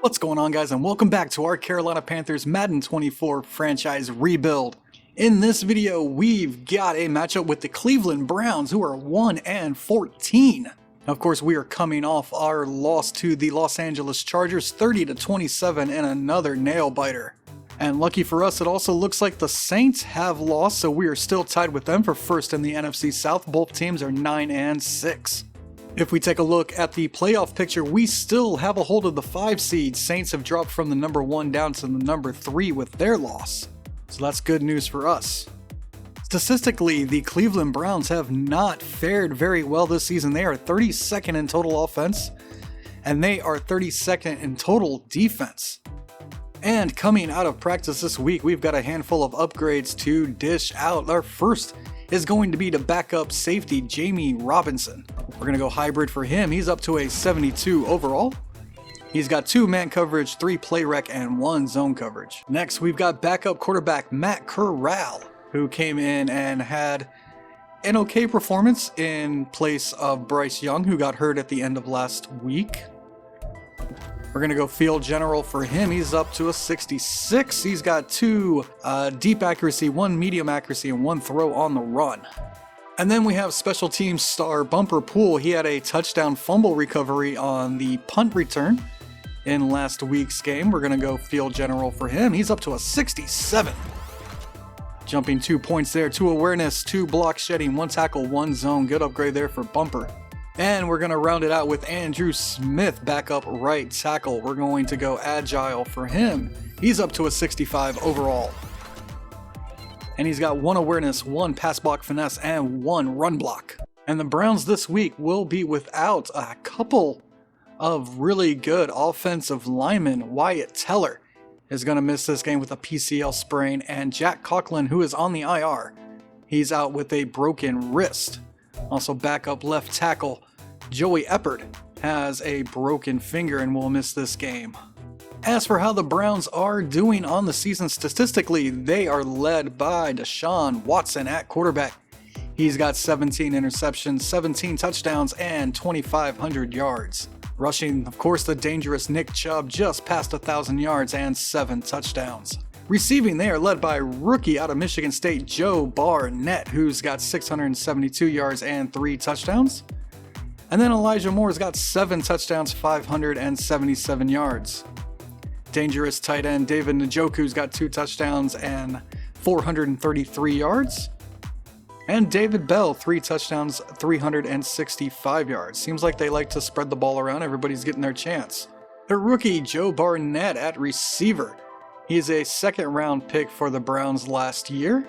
What's going on, guys, and welcome back to our Carolina Panthers Madden 24 franchise rebuild. In this video, we've got a matchup with the Cleveland Browns, who are 1-14. Of course, we are coming off our loss to the Los Angeles Chargers 30-27 in another nail-biter. And lucky for us, it also looks like the Saints have lost, so we are still tied with them for first in the NFC South. Both teams are 9-6. If we take a look at the playoff picture, we still have a hold of the 5 seed. Saints have dropped from the number 1 down to the number 3 with their loss. So that's good news for us. Statistically, the Cleveland Browns have not fared very well this season. They are 32nd in total offense, and they are 32nd in total defense. And coming out of practice this week, we've got a handful of upgrades to dish out. Our first is going to be to backup safety Jamie Robinson. We're going to go hybrid for him. He's up to a 72 overall. He's got 2 man coverage, 3 play rec, and 1 zone coverage. Next, we've got backup quarterback Matt Corral, who came in and had an okay performance in place of Bryce Young, who got hurt at the end of last week. We're going to go field general for him. He's up to a 66. He's got 2 deep accuracy, 1 medium accuracy, and 1 throw on the run. And then we have special teams star Bumper Pool. He had a touchdown fumble recovery on the punt return in last week's game. We're going to go field general for him. He's up to a 67. Jumping 2 points there, 2 awareness, 2 block shedding, 1 tackle, 1 zone. Good upgrade there for Bumper. And we're going to round it out with Andrew Smith, backup right tackle. We're going to go agile for him. He's up to a 65 overall. And he's got 1 awareness, 1 pass block finesse, and 1 run block. And the Browns this week will be without a couple of really good offensive linemen. Wyatt Teller is going to miss this game with a PCL sprain, and Jack Conklin, who is on the IR, he's out with a broken wrist. Also, backup left tackle Joey Eppert has a broken finger and will miss this game. As for how the Browns are doing on the season statistically, they are led by Deshaun Watson at quarterback. He's got 17 interceptions, 17 touchdowns, and 2,500 yards. Rushing, of course, the dangerous Nick Chubb, just past 1,000 yards and 7 touchdowns. Receiving, they are led by rookie out of Michigan State, Joe Barnett, who's got 672 yards and 3 touchdowns. And then Elijah Moore's got 7 touchdowns, 577 yards. Dangerous tight end David Njoku's got 2 touchdowns and 433 yards. And David Bell, 3 touchdowns, 365 yards. Seems like they like to spread the ball around. Everybody's getting their chance. The rookie Joe Barnett at receiver. He's a 2nd round pick for the Browns last year,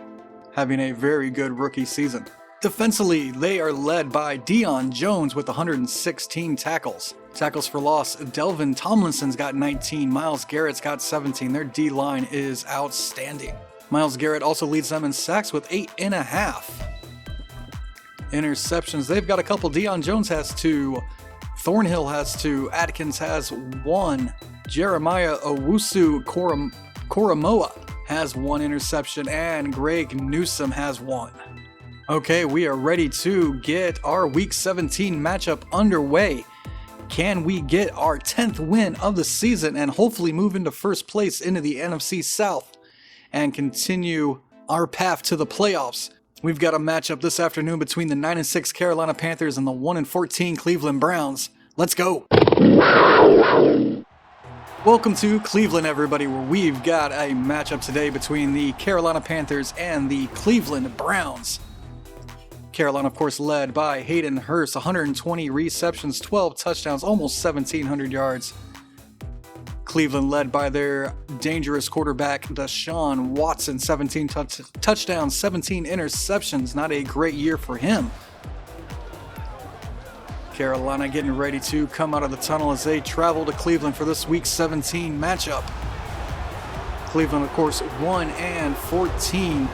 having a very good rookie season. Defensively, they are led by Deion Jones with 116 tackles. Tackles for loss, Delvin Tomlinson's got 19, Myles Garrett's got 17. Their D-line is outstanding. Myles Garrett also leads them in sacks with 8.5. Interceptions, they've got a couple. Deion Jones has 2, Thornhill has 2, Atkins has 1, Jeremiah Owusu Koromoa has 1 interception, and Greg Newsome has 1. Okay, we are ready to get our Week 17 matchup underway. Can we get our 10th win of the season and hopefully move into first place into the NFC South and continue our path to the playoffs? We've got a matchup this afternoon between the 9-6 Carolina Panthers and the 1-14 Cleveland Browns. Let's go! Welcome to Cleveland, everybody, where we've got a matchup today between the Carolina Panthers and the Cleveland Browns. Carolina, of course, led by Hayden Hurst, 120 receptions, 12 touchdowns, almost 1,700 yards. Cleveland led by their dangerous quarterback, Deshaun Watson, 17 touchdowns, 17 interceptions. Not a great year for him. Carolina getting ready to come out of the tunnel as they travel to Cleveland for this Week 17 matchup. Cleveland, of course, 1-14.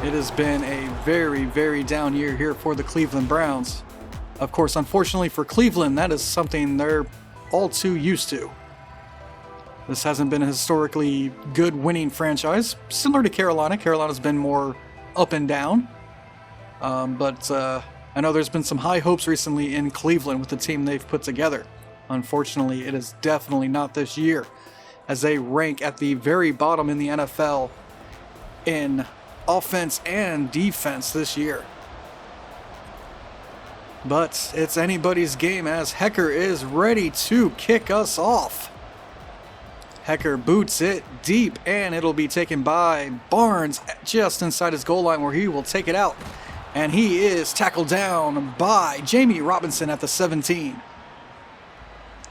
It has been a very, very down year here for the Cleveland Browns. Of course, unfortunately for Cleveland, that is something they're all too used to. This hasn't been a historically good winning franchise. Similar to Carolina. Carolina's been more up and down. But I know there's been some high hopes recently in Cleveland with the team they've put together. Unfortunately, it is definitely not this year, as they rank at the very bottom in the NFL in offense and defense this year. But it's anybody's game as Hecker is ready to kick us off. Hecker boots it deep, and it'll be taken by Barnes just inside his goal line, where he will take it out. And he is tackled down by Jamie Robinson at the 17.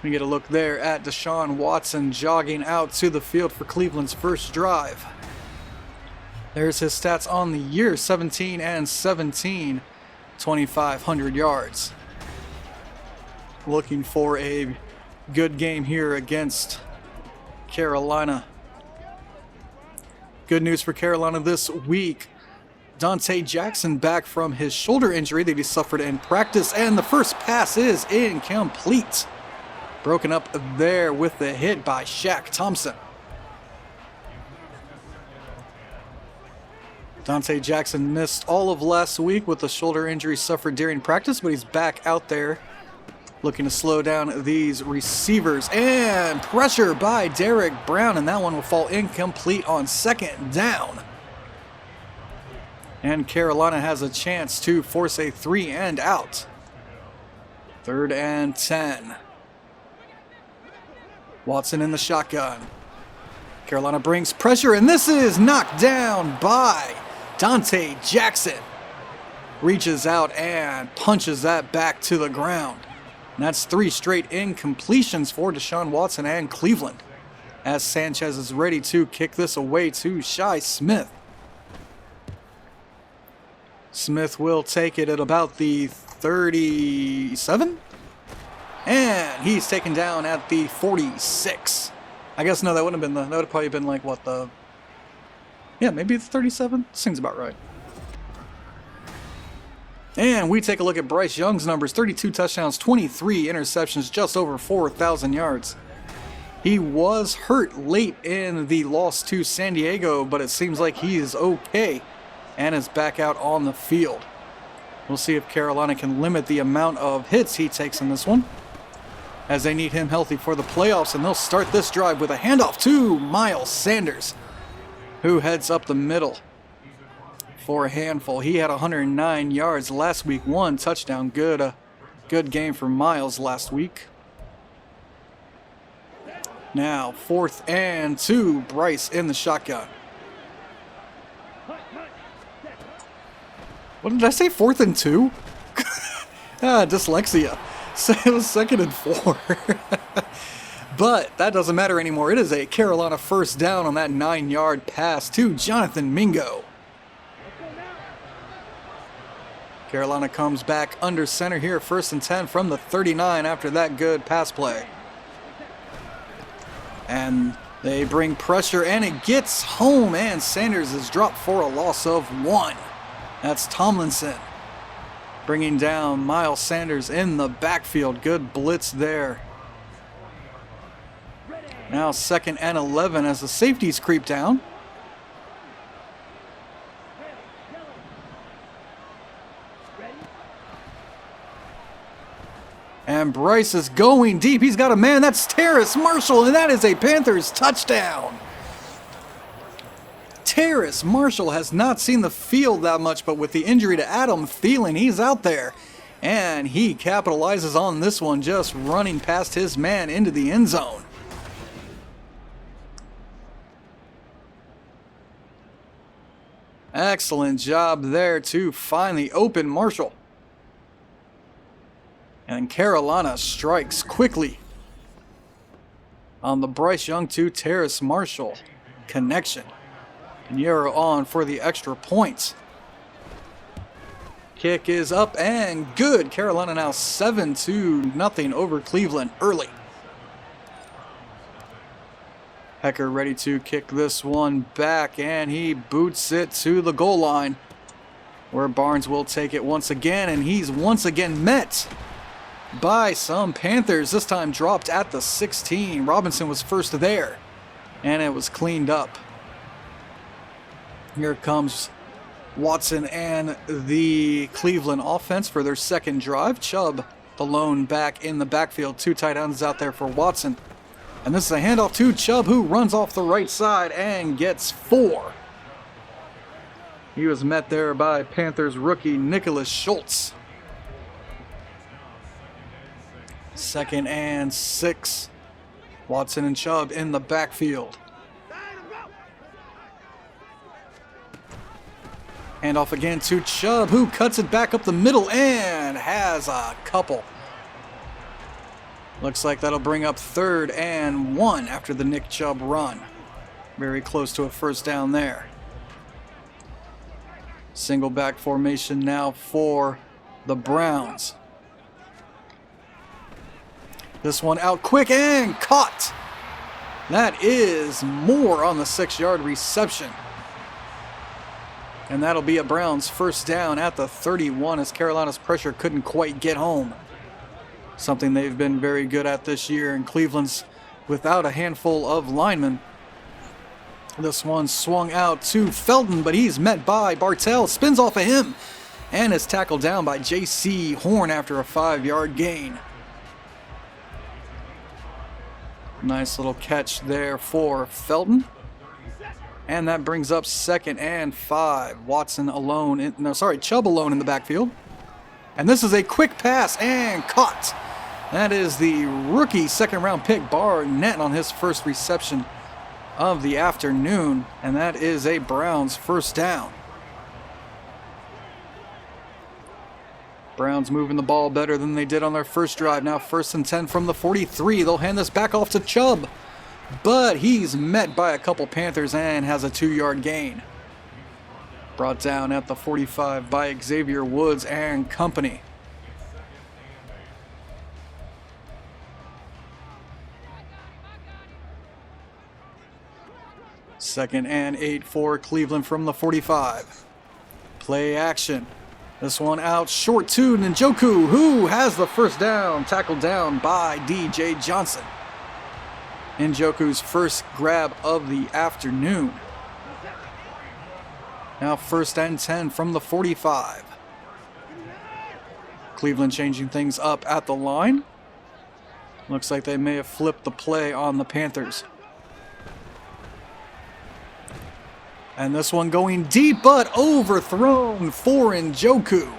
We get a look there at Deshaun Watson jogging out to the field for Cleveland's first drive. There's his stats on the year: 17 and 17, 2,500 yards. Looking for a good game here against Carolina. Good news for Carolina this week. Dante Jackson back from his shoulder injury that he suffered in practice, and the first pass is incomplete. Broken up there with the hit by Shaq Thompson. Dante Jackson missed all of last week with the shoulder injury suffered during practice, but he's back out there looking to slow down these receivers. And pressure by Derek Brown, and that one will fall incomplete on second down. And Carolina has a chance to force a 3 and out. 3rd and 10. Watson in the shotgun. Carolina brings pressure, and this is knocked down by Dante Jackson. Reaches out and punches that back to the ground. And that's 3 straight incompletions for Deshaun Watson and Cleveland, as Sanchez is ready to kick this away to Shi Smith. Smith will take it at about the 37. And he's taken down at the 46. I guess no, that wouldn't have been that would have probably been like what maybe the 37. Seems about right. And we take a look at Bryce Young's numbers: 32 touchdowns, 23 interceptions, just over 4,000 yards. He was hurt late in the loss to San Diego, but it seems like he is okay and is back out on the field. We'll see if Carolina can limit the amount of hits he takes in this one, as they need him healthy for the playoffs. And they'll start this drive with a handoff to Miles Sanders, who heads up the middle for a handful. He had 109 yards last week, 1 touchdown. Good game for Miles last week. Now 4th and 2, Bryce in the shotgun. What did I say, 4th and 2? Dyslexia. So it was 2nd and 4. But that doesn't matter anymore. It is a Carolina first down on that 9-yard pass to Jonathan Mingo. Carolina comes back under center here, 1st and 10 from the 39 after that good pass play. And they bring pressure, and it gets home, and Sanders is dropped for a loss of 1. That's Tomlinson bringing down Miles Sanders in the backfield. Good blitz there. Now 2nd and 11 as the safeties creep down. And Bryce is going deep. He's got a man. That's Terrace Marshall, and that is a Panthers touchdown. Terrace Marshall has not seen the field that much, but with the injury to Adam Thielen, he's out there. And he capitalizes on this one, just running past his man into the end zone. Excellent job there to find the open Marshall. And Carolina strikes quickly on the Bryce Young to Terrace Marshall connection. And you're on for the extra point. Kick is up and good. Carolina now 7-0 over Cleveland early. Hecker ready to kick this one back, and he boots it to the goal line, where Barnes will take it once again, and he's once again met by some Panthers, this time dropped at the 16. Robinson was first there, and it was cleaned up. Here comes Watson and the Cleveland offense for their second drive. Chubb the lone back in the backfield. 2 tight ends out there for Watson. And this is a handoff to Chubb, who runs off the right side and gets 4. He was met there by Panthers rookie Nicholas Schultz. 2nd and 6. Watson and Chubb in the backfield. Handoff again to Chubb, who cuts it back up the middle and has a couple. Looks like that'll bring up 3rd and 1 after the Nick Chubb run. Very close to a first down there. Single back formation now for the Browns. This one out quick and caught. That is Moore on the 6-yard reception. And that'll be a Browns first down at the 31 as Carolina's pressure couldn't quite get home. Something they've been very good at this year, and Cleveland's without a handful of linemen. This one swung out to Felton, but he's met by Bartell, spins off of him, and is tackled down by J.C. Horn after a 5-yard gain. Nice little catch there for Felton. And that brings up 2nd and 5. Watson alone, Chubb alone in the backfield. And this is a quick pass and caught. That is the rookie 2nd-round pick Barnett on his first reception of the afternoon. And that is a Browns first down. Browns moving the ball better than they did on their first drive. Now 1st and 10 from the 43. They'll hand this back off to Chubb. But he's met by a couple Panthers and has a 2-yard gain. Brought down at the 45 by Xavier Woods and company. Second and 8 for Cleveland from the 45. Play action. This one out short to Njoku, who has the first down, tackled down by DJ Johnson. Njoku's first grab of the afternoon. Now 1st and 10 from the 45. Cleveland changing things up at the line. Looks like they may have flipped the play on the Panthers. And this one going deep, but overthrown for Njoku.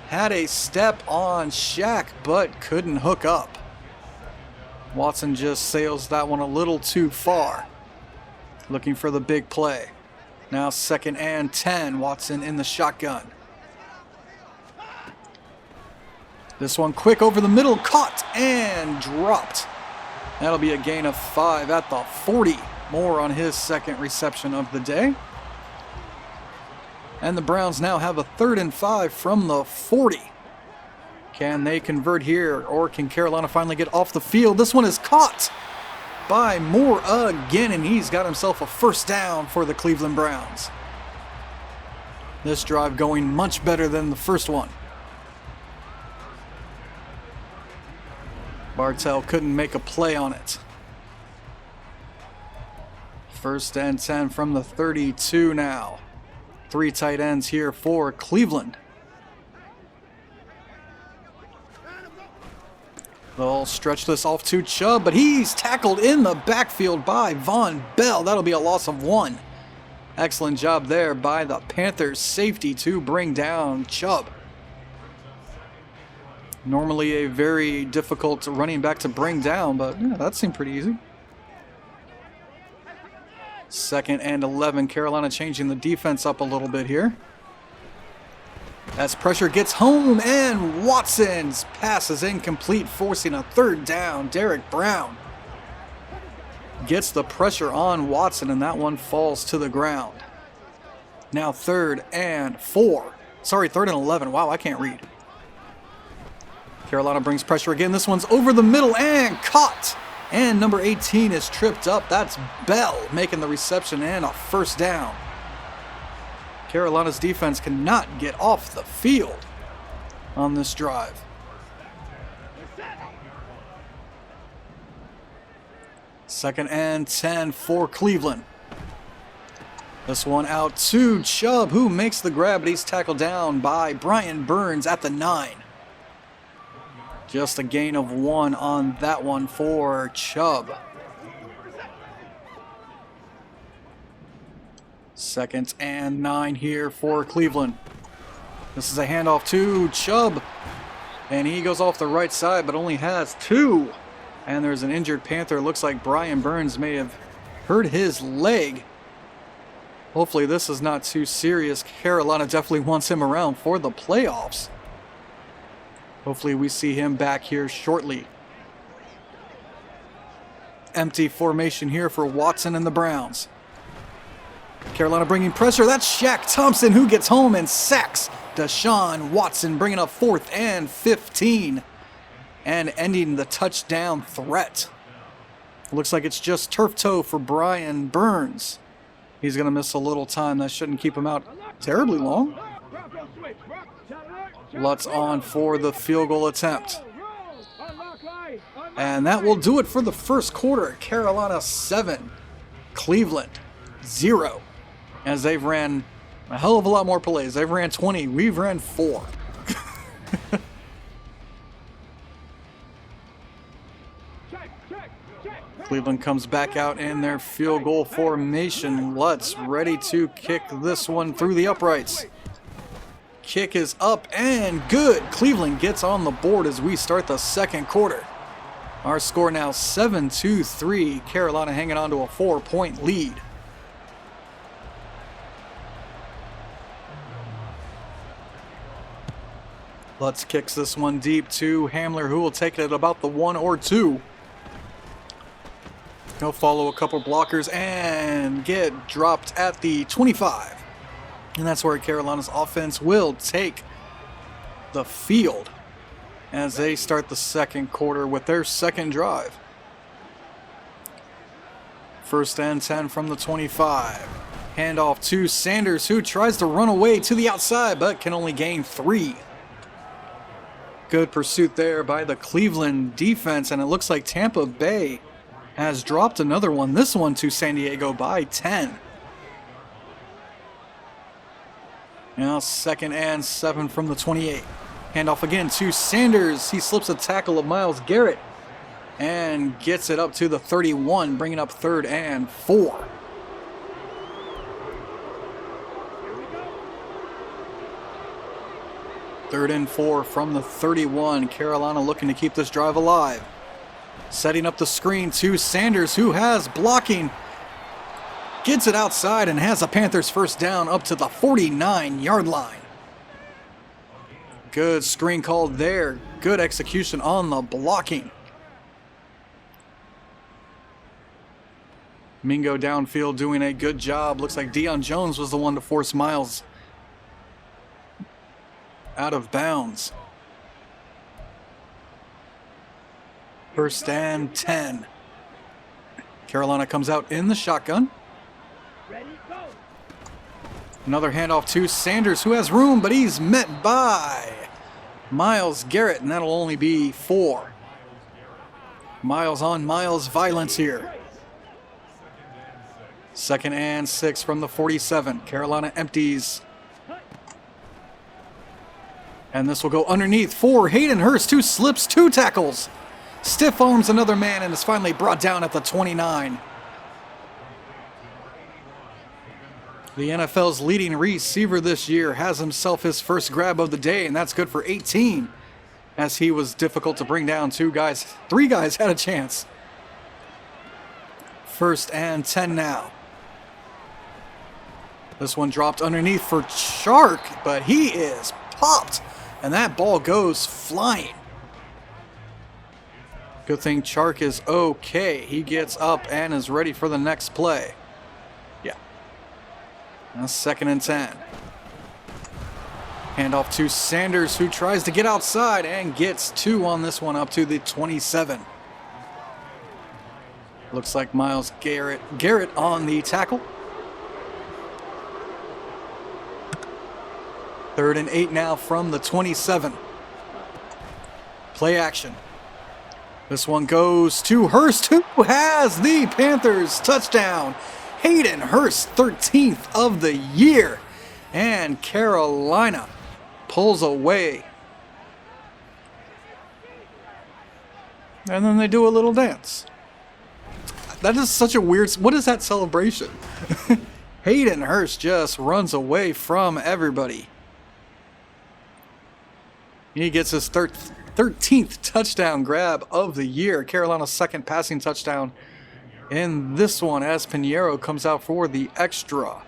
Had a step on Shaq, but couldn't hook up. Watson just sails that one a little too far. Looking for the big play. Now 2nd and 10. Watson in the shotgun. This one quick over the middle. Caught and dropped. That'll be a gain of 5 at the 40. Moore on his 2nd reception of the day. And the Browns now have a 3rd and 5 from the 40. Can they convert here, or can Carolina finally get off the field? This one is caught by Moore again, and he's got himself a first down for the Cleveland Browns. This drive going much better than the first one. Bartell couldn't make a play on it. 1st and 10 from the 32 now. 3 tight ends here for Cleveland. They'll stretch this off to Chubb, but he's tackled in the backfield by Von Bell. That'll be a loss of 1. Excellent job there by the Panthers safety to bring down Chubb. Normally a very difficult running back to bring down, but yeah, that seemed pretty easy. 2nd and 11. Carolina changing the defense up a little bit here. As pressure gets home, and Watson's pass is incomplete, forcing a 3rd down. Derek Brown gets the pressure on Watson, and that one falls to the ground. Now 3rd and 4. Sorry, 3rd and 11. Wow, I can't read. Carolina brings pressure again. This one's over the middle and caught. And number 18 is tripped up. That's Bell making the reception and a first down. Carolina's defense cannot get off the field on this drive. Second and 10 for Cleveland. This one out to Chubb, who makes the grab, but he's tackled down by Brian Burns at the 9. Just a gain of 1 on that one for Chubb. 2nd and 9 here for Cleveland. This is a handoff to Chubb. And he goes off the right side, but only has 2. And there's an injured Panther. Looks like Brian Burns may have hurt his leg. Hopefully this is not too serious. Carolina definitely wants him around for the playoffs. Hopefully we see him back here shortly. Empty formation here for Watson and the Browns. Carolina bringing pressure. That's Shaq Thompson who gets home and sacks Deshaun Watson, bringing up 4th and 15 and ending the touchdown threat. Looks like it's just turf toe for Brian Burns. He's going to miss a little time. That shouldn't keep him out terribly long. Lutz on for the field goal attempt. And that will do it for the first quarter. Carolina 7, Cleveland 0. As they've ran a hell of a lot more plays. They've ran 20. We've ran 4. Cleveland comes back out in their field goal formation. Lutz ready to kick this one through the uprights. Kick is up and good. Cleveland gets on the board as we start the second quarter. Our score now 7-3. Carolina hanging on to a 4-point lead. Lutz kicks this one deep to Hamler, who will take it at about the 1 or 2. He'll follow a couple blockers and get dropped at the 25. And that's where Carolina's offense will take the field as they start the second quarter with their second drive. 1st and 10 from the 25. Handoff to Sanders, who tries to run away to the outside but can only gain 3. Good pursuit there by the Cleveland defense, and it looks like Tampa Bay has dropped another one. This one to San Diego by 10. Now 2nd and 7 from the 28. Handoff again to Sanders. He slips a tackle of Myles Garrett and gets it up to the 31, bringing up 3rd and 4. Third and 4 from the 31. Carolina looking to keep this drive alive. Setting up the screen to Sanders, who has blocking. Gets it outside and has a Panthers first down up to the 49-yard line. Good screen called there. Good execution on the blocking. Mingo downfield doing a good job. Looks like Deion Jones was the one to force Myles out of bounds. 1st and 10. Carolina comes out in the shotgun. Another handoff to Sanders, who has room, but he's met by Myles Garrett, and that'll only be 4. Myles on Myles violence here. 2nd and 6 from the 47. Carolina empties. And this will go underneath for Hayden Hurst, who slips 2 tackles. Stiff arms another man and is finally brought down at the 29. The NFL's leading receiver this year has himself his first grab of the day, and that's good for 18, as he was difficult to bring down. 3 guys had a chance. 1st and 10 now. This one dropped underneath for Chark, but he is popped, and that ball goes flying. Good thing Chark is okay. He gets up and is ready for the next play. Yeah. Now 2nd and 10. Handoff to Sanders, who tries to get outside and gets 2 on this one up to the 27. Looks like Myles Garrett on the tackle. 3rd and 8 now from the 27. Play action. This one goes to Hurst, who has the Panthers touchdown. Hayden Hurst, 13th of the year. And Carolina pulls away And then they do a little dance. That is such a weird... What is that celebration? Hayden Hurst just runs away from everybody. He gets his 13th touchdown grab of the year. Carolina's second passing touchdown in this one as Pinheiro comes out for the extra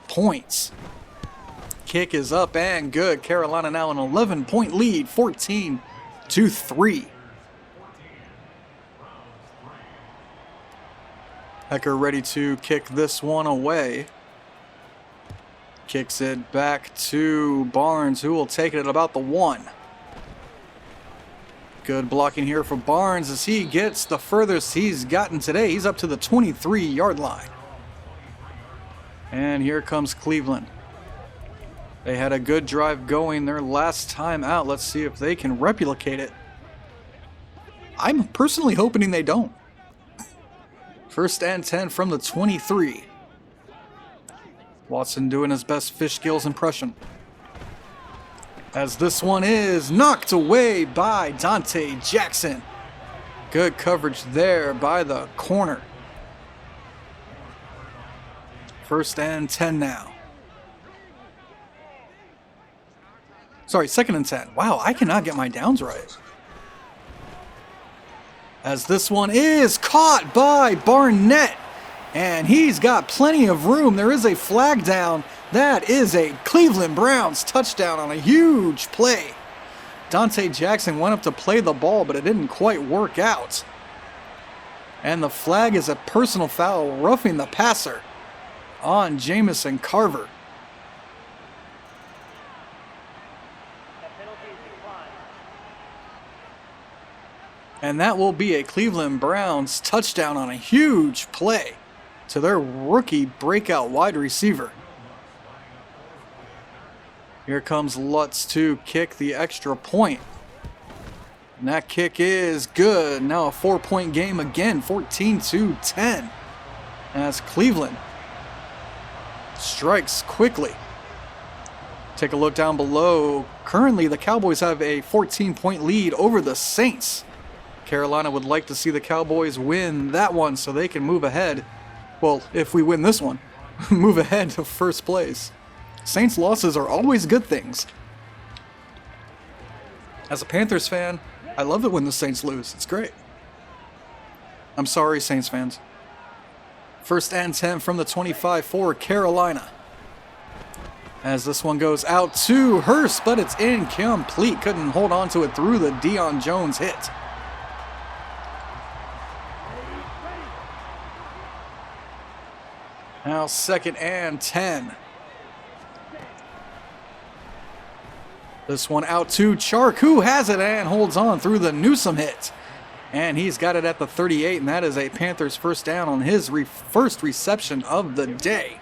points. Kick is up and good. Carolina now an 11-point lead, 14-3. Hecker ready to kick this one away. Kicks it back to Barnes, who will take it at about the 1. Good blocking here for Barnes as he gets the furthest he's gotten today. He's up to the 23-yard line. And here comes Cleveland. They had a good drive going their last time out. Let's see if they can replicate it. I'm personally hoping they don't. First and 10 from the 23. Watson doing his best Fish Gills impression. As this one is knocked away by Dante Jackson. Good coverage there by the corner. First and 10 now. Sorry, second and 10. Wow, I cannot get my downs right. As this one is caught by Barnett. And he's got plenty of room. There is a flag down. That is a Cleveland Browns touchdown on a huge play. Dante Jackson went up to play the ball, but it didn't quite work out. And the flag is a personal foul, roughing the passer on Jamison Carver. And that will be a Cleveland Browns touchdown on a huge play to their rookie breakout wide receiver. Here comes Lutz to kick the extra point. And that kick is good. Now a 4-point game again, 14-10. As Cleveland strikes quickly. Take a look down below. Currently, the Cowboys have a 14-point lead over the Saints. Carolina would like to see the Cowboys win that one so they can move ahead. Well, if we win this one, move ahead to first place. Saints losses are always good things. As a Panthers fan, I love it when the Saints lose. It's great. I'm sorry, Saints fans. First and 10 from the 25 for Carolina. As this one goes out to Hurst, but it's incomplete. Couldn't hold on to it through the Deion Jones hit. Now second and 10. This one out to Chark, who has it and holds on through the Newsome hit. And he's got it at the 38, and that is a Panthers first down on his first reception of the day.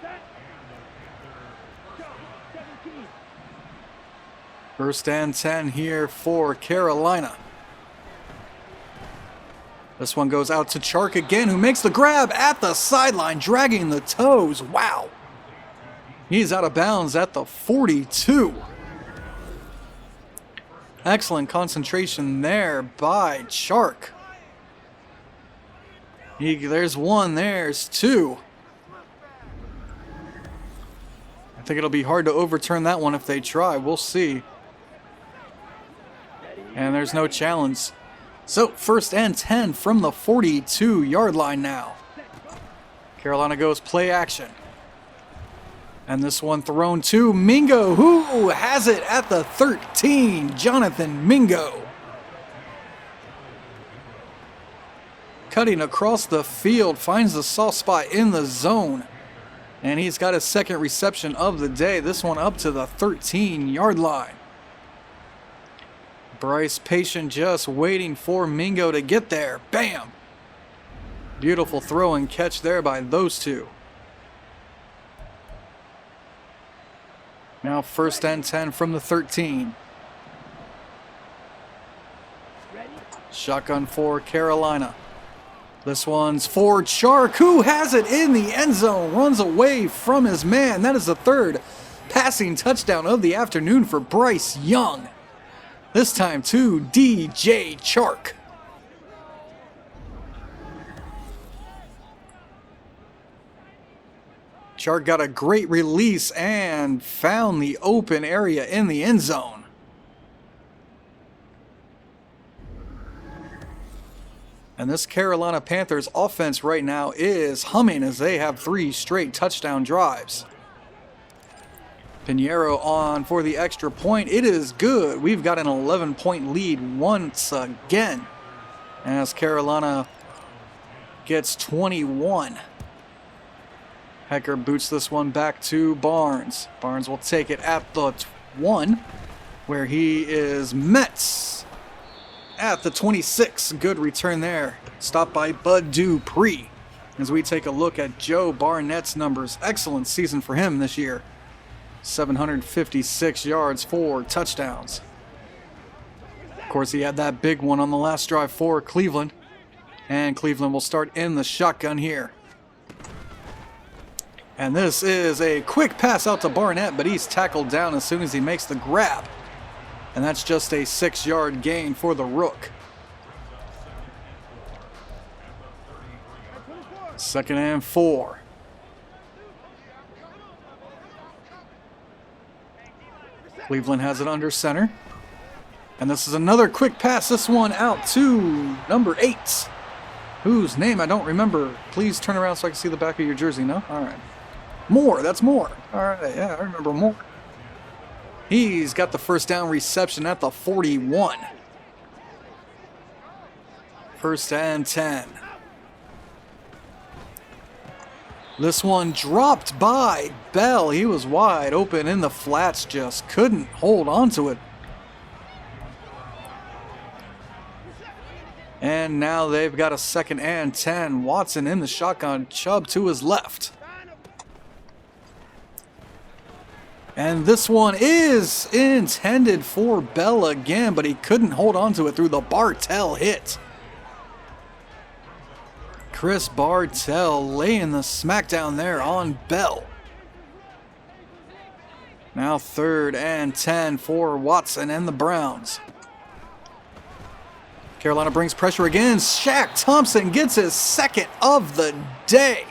First and 10 here for Carolina. This one goes out to Chark again, who makes the grab at the sideline, dragging the toes. Wow. He's out of bounds at the 42. Excellent concentration there by Chark. There's one, there's two. I think it'll be hard to overturn that one if they try. We'll see. And there's no challenge. So, first and 10 from the 42-yard line now. Carolina goes play action. And this one thrown to Mingo, who has it at the 13. Jonathan Mingo. Cutting across the field, finds the soft spot in the zone. And he's got his second reception of the day. This one up to the 13-yard line. Bryce patient, just waiting for Mingo to get there. Bam! Beautiful throw and catch there by those two. Now first and 10 from the 13. Shotgun for Carolina. This one's for Chark, who has it in the end zone. Runs away from his man. That is the third passing touchdown of the afternoon for Bryce Young. This time to DJ Chark. Chark got a great release and found the open area in the end zone. And this Carolina Panthers offense right now is humming as they have 3 straight touchdown drives. Pinheiro on for the extra point. It is good. We've got an 11-point lead once again as Carolina gets 21. Hecker boots this one back to Barnes. Barnes will take it at the 1, where he is met at the 26. Good return there. Stopped by Bud Dupree. As we take a look at Joe Barnett's numbers. Excellent season for him this year. 756 yards, 4 touchdowns. Of course, he had that big one on the last drive for Cleveland. And Cleveland will start in the shotgun here. And this is a quick pass out to Barnett, but he's tackled down as soon as he makes the grab. And that's just a 6-yard gain for the Rook. 2nd and 4. Cleveland has it under center. And this is another quick pass. This one out to number 8. Whose name I don't remember. Please turn around so I can see the back of your jersey, no? All right. Moore, that's Moore. All right, yeah, I remember Moore. He's got the first down reception at the 41. 1st and 10. This one dropped by Bell. He was wide open in the flats, just couldn't hold on to it. And now they've got a 2nd and 10. Watson in the shotgun, Chubb to his left. And this one is intended for Bell again, but he couldn't hold on to it through the Bartell hit. Chris Bartell laying the smackdown there on Bell. Now 3rd and 10 for Watson and the Browns. Carolina brings pressure again. Shaq Thompson gets his 2nd of the day,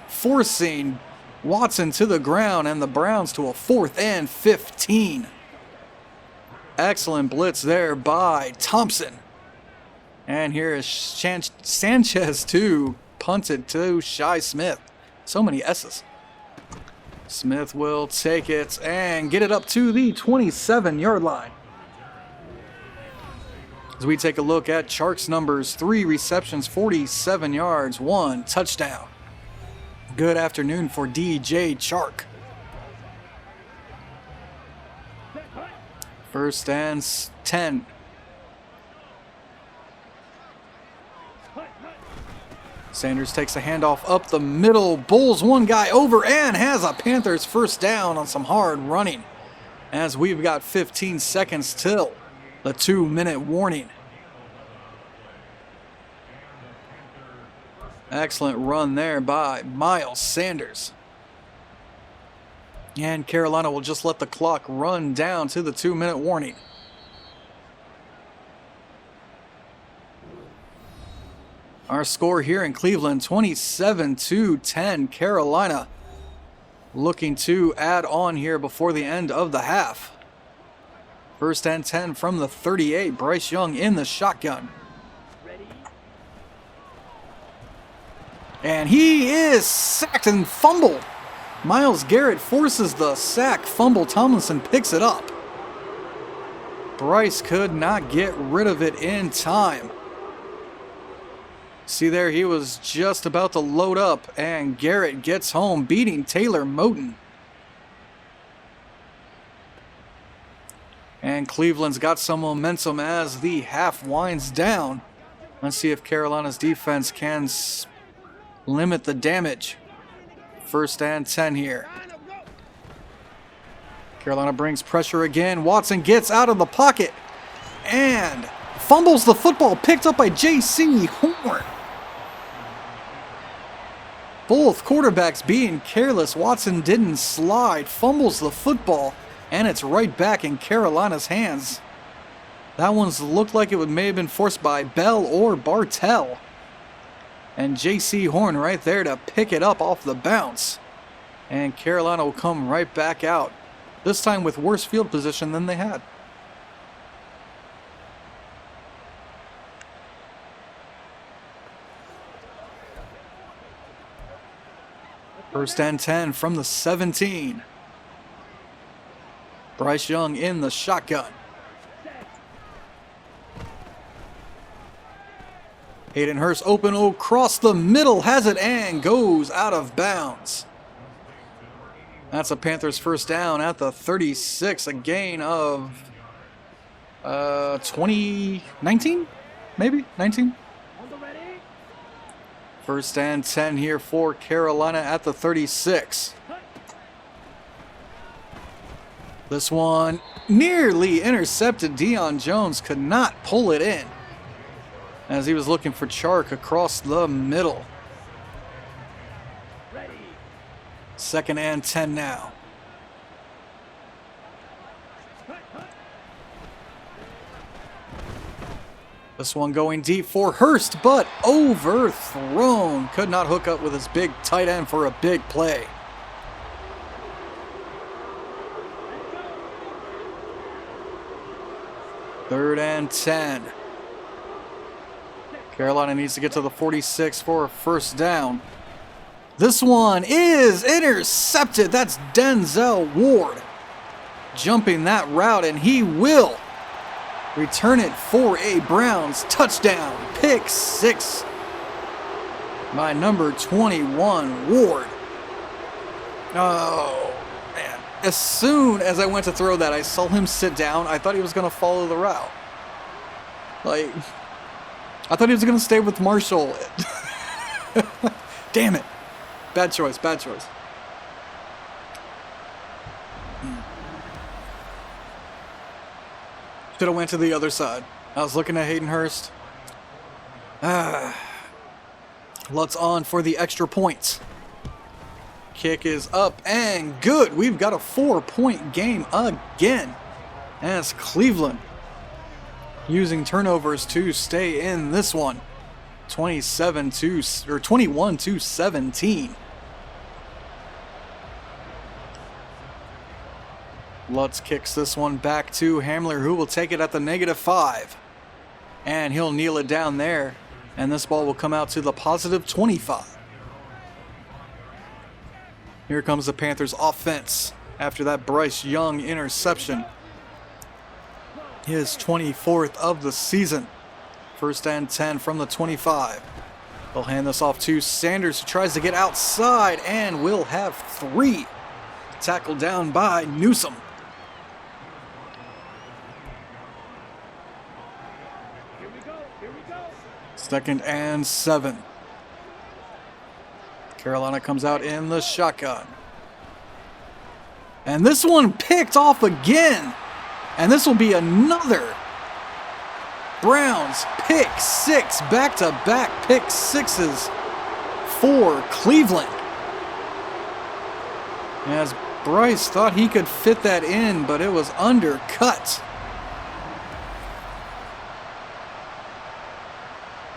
forcing Watson to the ground and the Browns to a 4th and 15. Excellent blitz there by Thompson. And here is Sanchez to punt it to Shi Smith. So many S's. Smith will take it and get it up to the 27-yard line. As we take a look at Chark's numbers, 3 receptions, 47 yards, 1 touchdown. Good afternoon for DJ Chark. 1st and 10. Sanders takes a handoff up the middle, bowls one guy over, and has a Panthers first down on some hard running. As we've got 15 seconds till the 2-minute warning. Excellent run there by Miles Sanders. And Carolina will just let the clock run down to the 2-minute warning. Our score here in Cleveland, 27-10. Carolina looking to add on here before the end of the half. 1st and 10 from the 38. Bryce Young in the shotgun. And he is sacked and fumbled. Myles Garrett forces the sack. Fumble. Tomlinson picks it up. Bryce could not get rid of it in time. See there, he was just about to load up, and Garrett gets home, beating Taylor Moton. And Cleveland's got some momentum as the half winds down. Let's see if Carolina's defense can limit the damage. 1st and 10 here. Carolina brings pressure again. Watson gets out of the pocket and fumbles the football, picked up by J.C. Horn. Both quarterbacks being careless. Watson didn't slide, fumbles the football, and it's right back in Carolina's hands. That one's looked like it may have been forced by Bell or Bartell. And J.C. Horn right there to pick it up off the bounce. And Carolina will come right back out. This time with worse field position than they had. First and 10 from the 17. Bryce Young in the shotgun. Hayden Hurst open across the middle, has it and goes out of bounds. That's a Panthers first down at the 36, a gain of 19, maybe 19. First and 10 here for Carolina at the 36. This one nearly intercepted. Deion Jones could not pull it in as he was looking for Chark across the middle. Second and 10 now. This one going deep for Hurst, but overthrown. Could not hook up with his big tight end for a big play. Third and 10. Carolina needs to get to the 46 for a first down. This one is intercepted. That's Denzel Ward jumping that route, and he will return it for a Browns touchdown. Pick 6 by number 21, Ward. Oh, man. As soon as I went to throw that, I saw him sit down. I thought he was going to follow the route. Like, I thought he was going to stay with Marshall. Damn it. Bad choice, bad choice. Should have went to the other side. I was looking at Hayden Hurst. Let's on for the extra points. Kick is up and good. We've got a 4-point game again. As Cleveland using turnovers to stay in this one. 21 to 17. Lutz kicks this one back to Hamler, who will take it at the -5. And he'll kneel it down there. And this ball will come out to the positive 25. Here comes the Panthers offense after that Bryce Young interception. His 24th of the season. First and 10 from the 25. They'll hand this off to Sanders, who tries to get outside and will have 3. Tackled down by Newsome. Second and 7. Carolina comes out in the shotgun. And this one picked off again. And this will be another Browns pick 6. Back-to-back pick 6s for Cleveland. As Bryce thought he could fit that in, but it was undercut.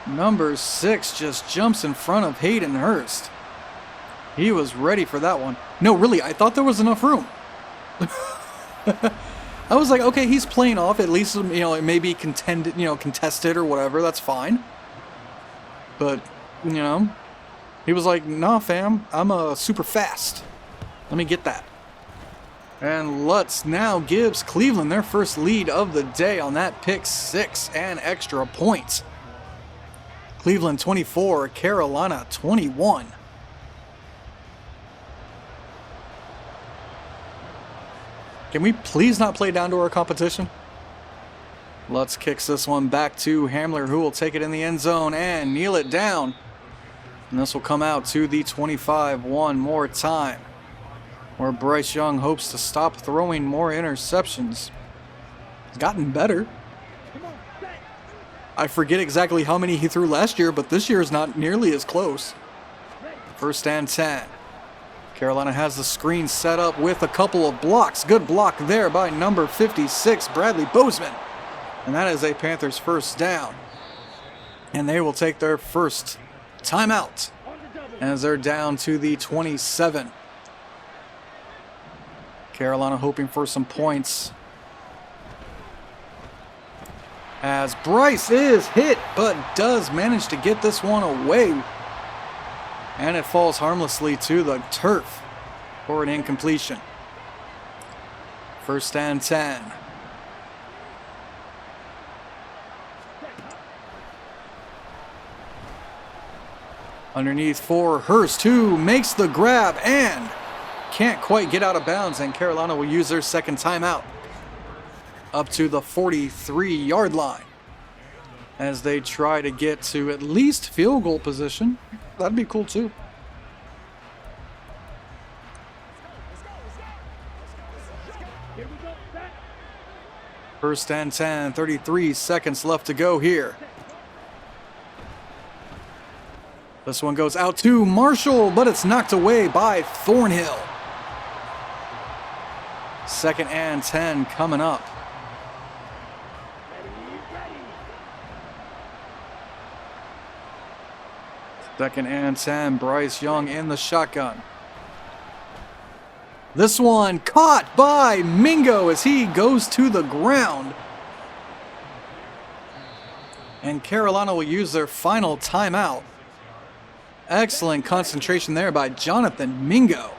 Number 6 just jumps in front of Hayden Hurst. He was ready for that one. No, really, I thought there was enough room. I was like, okay, he's playing off. At least, it may be contested or whatever. That's fine. But, he was like, nah, fam, I'm super fast. Let me get that. And Lutz now gives Cleveland their first lead of the day on that pick 6 and extra points. Cleveland 24, Carolina 21. Can we please not play down to our competition? Lutz kicks this one back to Hamler, who will take it in the end zone and kneel it down. And this will come out to the 25 one more time, where Bryce Young hopes to stop throwing more interceptions. He's gotten better. I forget exactly how many he threw last year, but this year is not nearly as close. First and 10. Carolina has the screen set up with a couple of blocks. Good block there by number 56, Bradley Bozeman. And that is a Panthers first down. And they will take their first timeout as they're down to the 27. Carolina hoping for some points. As Bryce is hit, but does manage to get this one away. And it falls harmlessly to the turf for an incompletion. 1st and 10. Underneath for Hurst, who makes the grab and can't quite get out of bounds, and Carolina will use their second timeout up to the 43-yard line as they try to get to at least field goal position. That'd be cool too. First and 10, 33 seconds left to go here. This one goes out to Marshall, but it's knocked away by Thornhill. 2nd and 10 coming up. Second and 10, Bryce Young in the shotgun. This one caught by Mingo as he goes to the ground. And Carolina will use their final timeout. Excellent concentration there by Jonathan Mingo.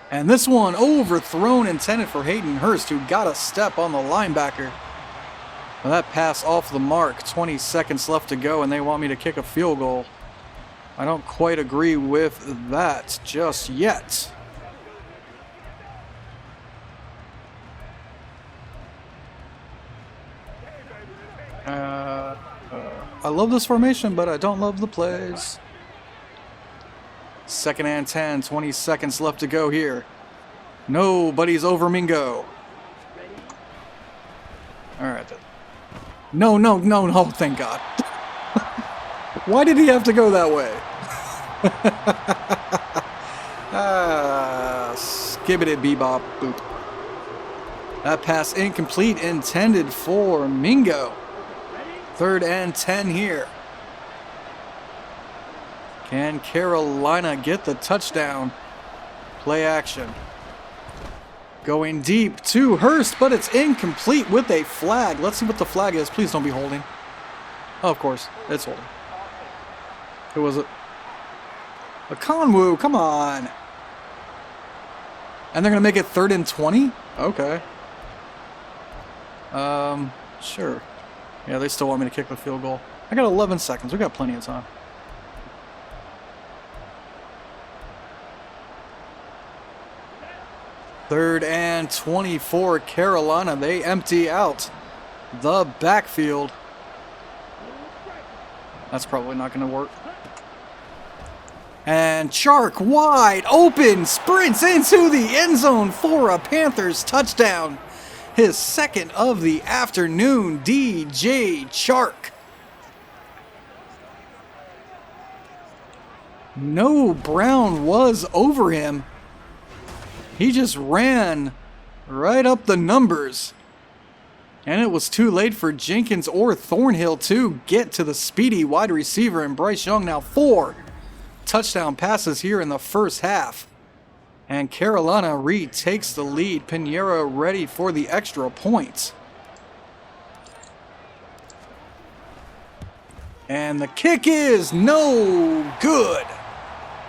And this one overthrown, intended for Hayden Hurst, who got a step on the linebacker. Well, that pass off the mark. 20 seconds left to go, and they want me to kick a field goal. I don't quite agree with that just yet. I love this formation, but I don't love the plays. 2nd and 10, 20 seconds left to go here. Nobody's over Mingo. All right. No, thank God. Why did he have to go that way? Skibbity bebop boop. That pass incomplete, intended for Mingo. 3rd and 10 here. Can Carolina get the touchdown? Play action. Going deep to Hurst, but it's incomplete with a flag. Let's see what the flag is. Please don't be holding. Oh, of course, it's holding. Who was it? A Conwoo, come on. And they're going to make it 3rd and 20? Okay. Sure. Yeah, they still want me to kick the field goal. I got 11 seconds. We got plenty of time. Third and 24, Carolina. They empty out the backfield. That's probably not going to work. And Chark wide open, sprints into the end zone for a Panthers touchdown. His 2nd of the afternoon, DJ Chark. No Brown was over him. He just ran right up the numbers. And it was too late for Jenkins or Thornhill to get to the speedy wide receiver. And Bryce Young now 4 touchdown passes here in the first half. And Carolina retakes the lead. Pinheiro ready for the extra point. And the kick is no good.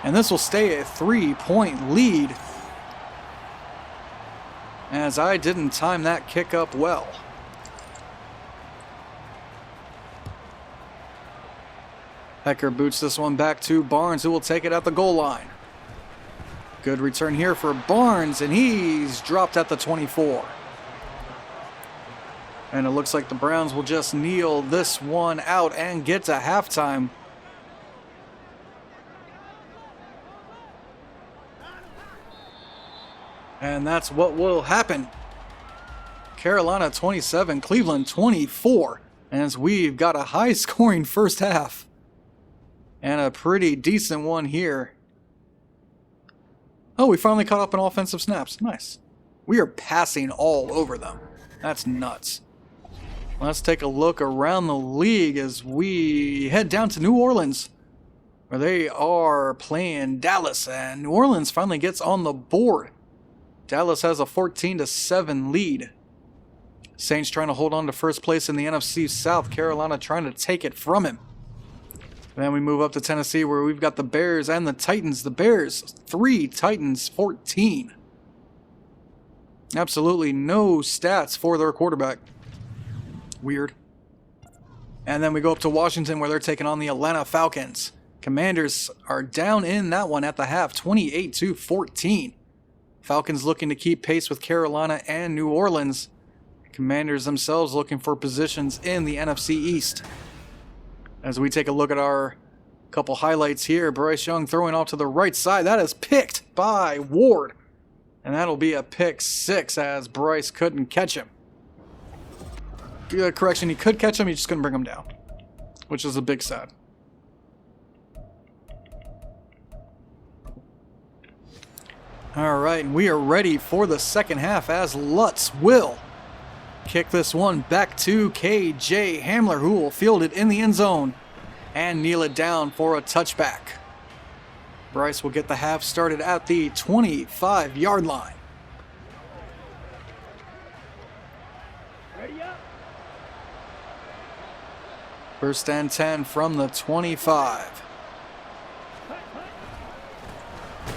And this will stay a 3-point lead, as I didn't time that kick up well. Hecker boots this one back to Barnes, who will take it at the goal line. Good return here for Barnes, and he's dropped at the 24. And it looks like the Browns will just kneel this one out and get to halftime. And that's what will happen. Carolina 27, Cleveland 24. As we've got a high-scoring first half. And a pretty decent one here. Oh, we finally caught up in offensive snaps. Nice. We are passing all over them. That's nuts. Let's take a look around the league as we head down to New Orleans where they are playing Dallas, and New Orleans finally gets on the board. Dallas has a 14-7 lead. Saints trying to hold on to first place in the NFC South. Carolina trying to take it from him. Then we move up to Tennessee, where we've got the Bears and the Titans. The Bears 3, Titans 14. Absolutely no stats for their quarterback. Weird. And then we go up to Washington, where they're taking on the Atlanta Falcons. Commanders are down in that one at the half, 28-14. Falcons looking to keep pace with Carolina and New Orleans. Commanders themselves looking for positions in the NFC East. As we take a look at our couple highlights here, Bryce Young throwing off to the right side. That is picked by Ward. And that'll be a pick 6 as Bryce couldn't catch him. Correction, he could catch him, he just couldn't bring him down, which is a big sad. All right, we are ready for the second half as Lutz will kick this one back to KJ Hamler, who will field it in the end zone and kneel it down for a touchback. Bryce will get the half started at the 25-yard line. First and 10 from the 25.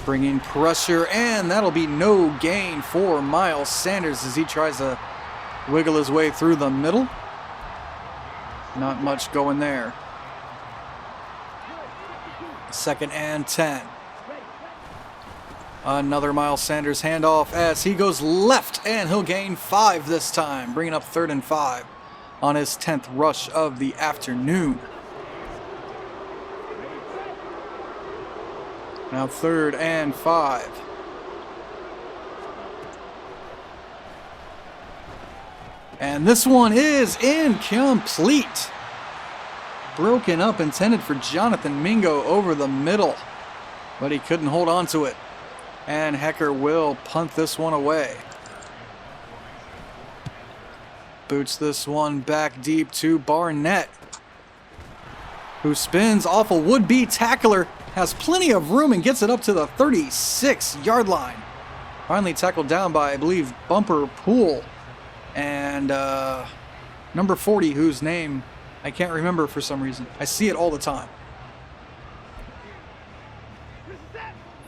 Bringing pressure, and that'll be no gain for Miles Sanders as he tries to wiggle his way through the middle. Not much going there. Second and 10. Another Miles Sanders handoff as he goes left, and he'll gain 5 this time, bringing up 3rd and 5 on his 10th rush of the afternoon. Now 3rd and 5. And this one is incomplete. Broken up, intended for Jonathan Mingo over the middle, but he couldn't hold on to it. And Hecker will punt this one away. Boots this one back deep to Barnett, who spins off a would-be tackler, has plenty of room and gets it up to the 36-yard line. Finally tackled down by, I believe, Bumper Poole and number 40, whose name I can't remember for some reason. I see it all the time.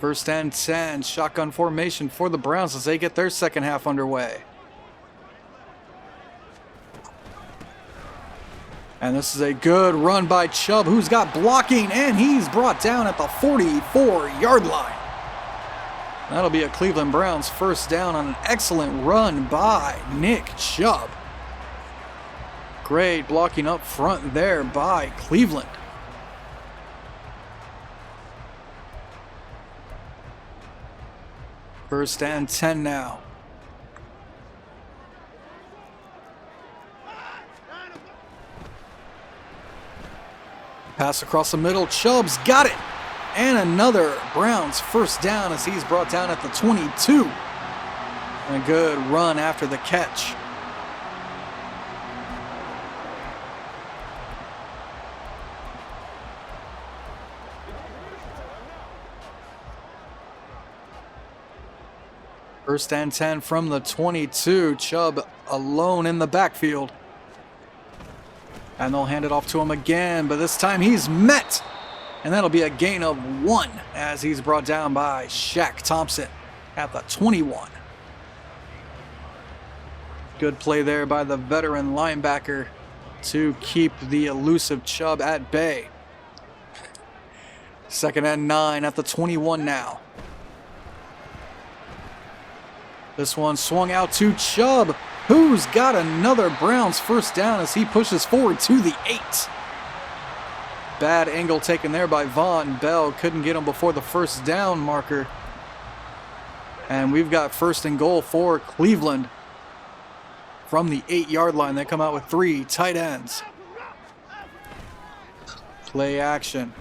First and 10, shotgun formation for the Browns as they get their second half underway. And this is a good run by Chubb, who's got blocking, and he's brought down at the 44-yard line. That'll be a Cleveland Browns first down on an excellent run by Nick Chubb. Great blocking up front there by Cleveland. First and 10 now. Pass across the middle, Chubb's got it. And another Browns first down as he's brought down at the 22. And a good run after the catch. First and 10 from the 22. Chubb alone in the backfield. And they'll hand it off to him again, but this time he's met. And that'll be a gain of 1 as he's brought down by Shaq Thompson at the 21. Good play there by the veteran linebacker to keep the elusive Chubb at bay. Second and 9 at the 21 now. This one swung out to Chubb, who's got another Browns first down as he pushes forward to the 8. Bad angle taken there by Von Bell. Couldn't get him before the first down marker. And we've got first and goal for Cleveland from the 8-yard line. They come out with 3 tight ends. Play action.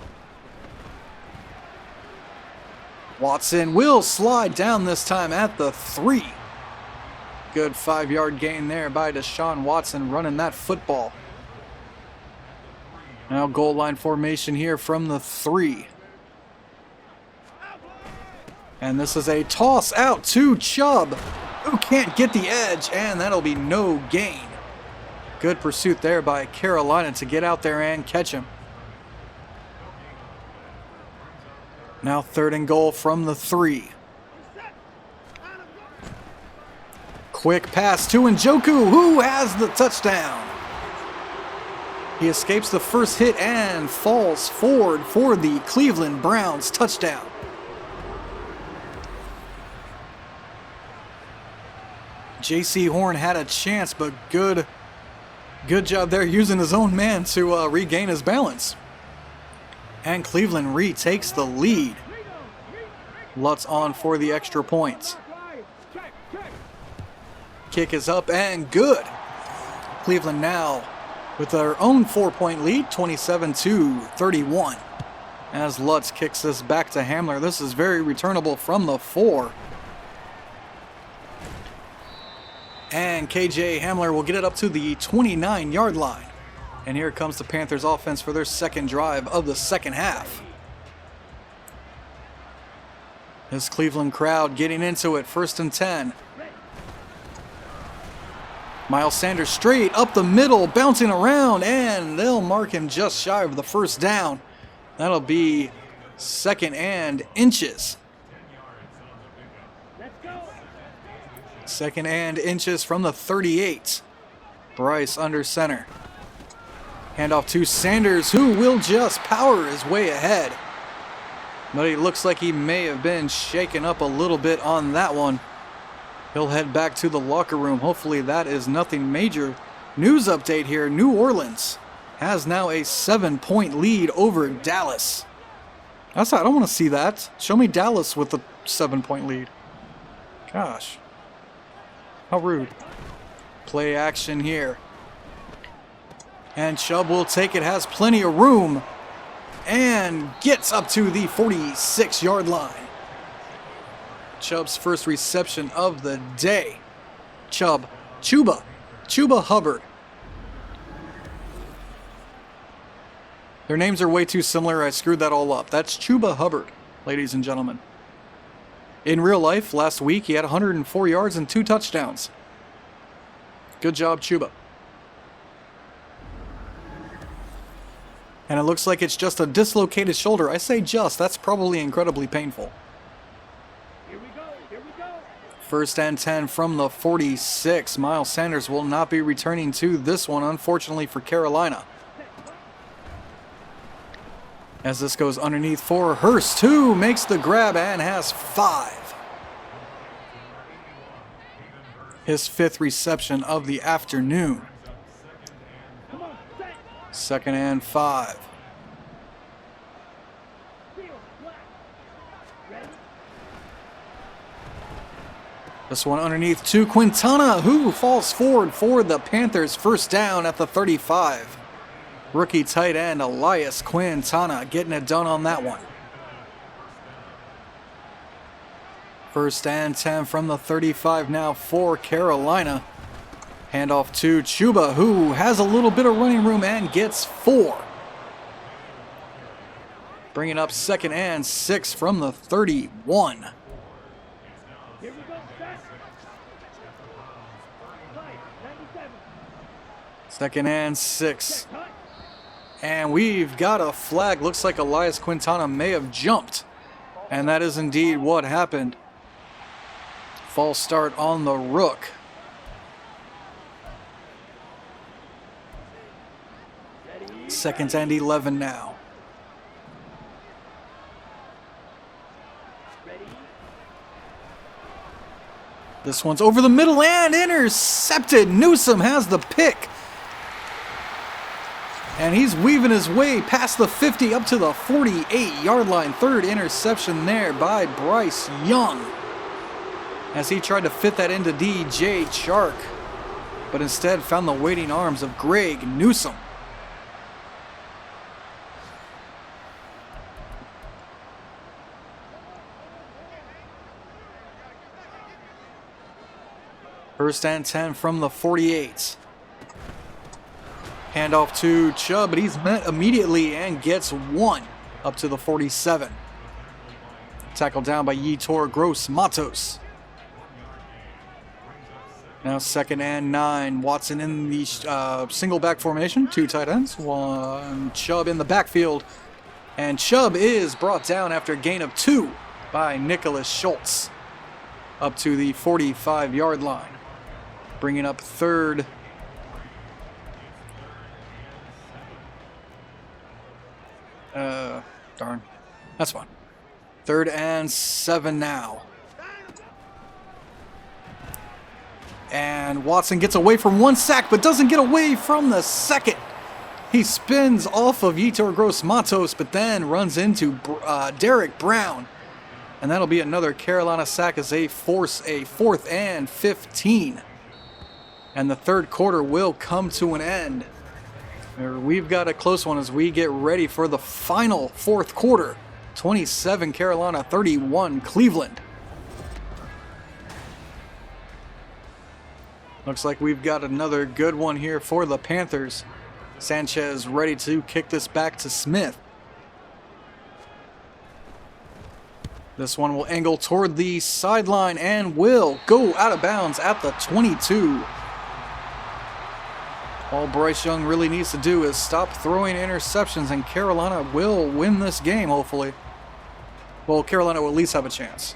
Watson will slide down this time at the 3. Good 5-yard gain there by Deshaun Watson running that football. Now goal line formation here from the 3. And this is a toss out to Chubb, who can't get the edge, and that'll be no gain. Good pursuit there by Carolina to get out there and catch him. Now 3rd and goal from the 3. Quick pass to Njoku, who has the touchdown. He escapes the first hit and falls forward for the Cleveland Browns touchdown. J.C. Horn had a chance, but good job there using his own man to regain his balance. And Cleveland retakes the lead. Lutz on for the extra points. Kick is up and good. Cleveland now with their own 4-point lead, 27-31. As Lutz kicks this back to Hamler. This is very returnable from the 4. And KJ Hamler will get it up to the 29-yard line. And here comes the Panthers offense for their second drive of the second half. This Cleveland crowd getting into it, 1st and 10. Miles Sanders straight up the middle, bouncing around, and they'll mark him just shy of the first down. That'll be 2nd and inches. 2nd and inches from the 38. Bryce under center. Handoff to Sanders, who will just power his way ahead. But he looks like he may have been shaken up a little bit on that one. He'll head back to the locker room. Hopefully that is nothing major. News update here. New Orleans has now a 7-point lead over Dallas. I don't want to see that. Show me Dallas with a 7-point lead. Gosh. How rude. Play action here. And Chubb will take it, has plenty of room, and gets up to the 46-yard line. Chubb's first reception of the day. Chuba Hubbard. Their names are way too similar. I screwed that all up. That's Chuba Hubbard, ladies and gentlemen. In real life, last week, he had 104 yards and 2 touchdowns. Good job, Chuba. And it looks like it's just a dislocated shoulder. I say just, that's probably incredibly painful. Here we go. 1st and 10 from the 46. Miles Sanders will not be returning to this one, unfortunately for Carolina. As this goes underneath for Hurst, who makes the grab and has 5. His 5th reception of the afternoon. 2nd and 5. This one underneath to Quintana, who falls forward for the Panthers. 1st down at the 35. Rookie tight end Elias Quintana getting it done on that one. 1st and 10 from the 35 now for Carolina. Handoff to Chuba, who has a little bit of running room and gets 4. Bringing up 2nd and 6 from the 31. Here we go, set. 2nd and 6. And we've got a flag. Looks like Elias Quintana may have jumped. And that is indeed what happened. False start on the Rook. Second and 11 now. This one's over the middle and intercepted. Newsome has the pick. And he's weaving his way past the 50 up to the 48-yard line. 3rd interception there by Bryce Young, as he tried to fit that into DJ Chark, but instead found the waiting arms of Greg Newsome. First and 10 from the 48. Handoff to Chubb, but he's met immediately and gets 1 up to the 47. Tackled down by Yetur Gross-Matos. Now 2nd and 9. Watson in the single back formation. 2 tight ends. 1 Chubb in the backfield. And Chubb is brought down after a gain of 2 by Nicholas Schultz. Up to the 45-yard line. Bringing up 3rd. Darn. That's fine. 3rd and 7 now. And Watson gets away from 1 sack, but doesn't get away from the 2nd. He spins off of Yetur Gross-Matos, but then runs into Derek Brown. And that'll be another Carolina sack as they force a 4th and 15. And the 3rd quarter will come to an end. We've got a close one as we get ready for the final 4th quarter. 27 Carolina, 31 Cleveland. Looks like we've got another good one here for the Panthers. Sanchez ready to kick this back to Smith. This one will angle toward the sideline and will go out of bounds at the 22. All Bryce Young really needs to do is stop throwing interceptions, and Carolina will win this game, hopefully. Well, Carolina will at least have a chance.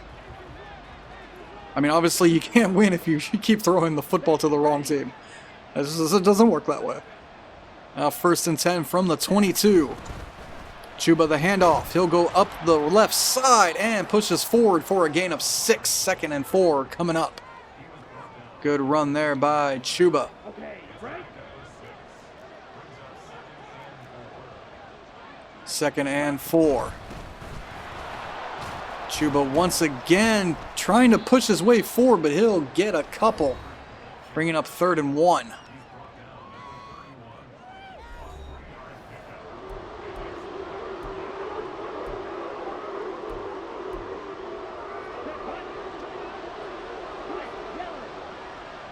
I mean, obviously you can't win if you keep throwing the football to the wrong team. It doesn't work that way. Now 1st and 10 from the 22. Chuba the handoff. He'll go up the left side and pushes forward for a gain of 6. 2nd and 4 coming up. Good run there by Chuba. Okay, right. 2nd and 4. Chuba once again trying to push his way forward, but he'll get a couple. Bringing up 3rd and 1.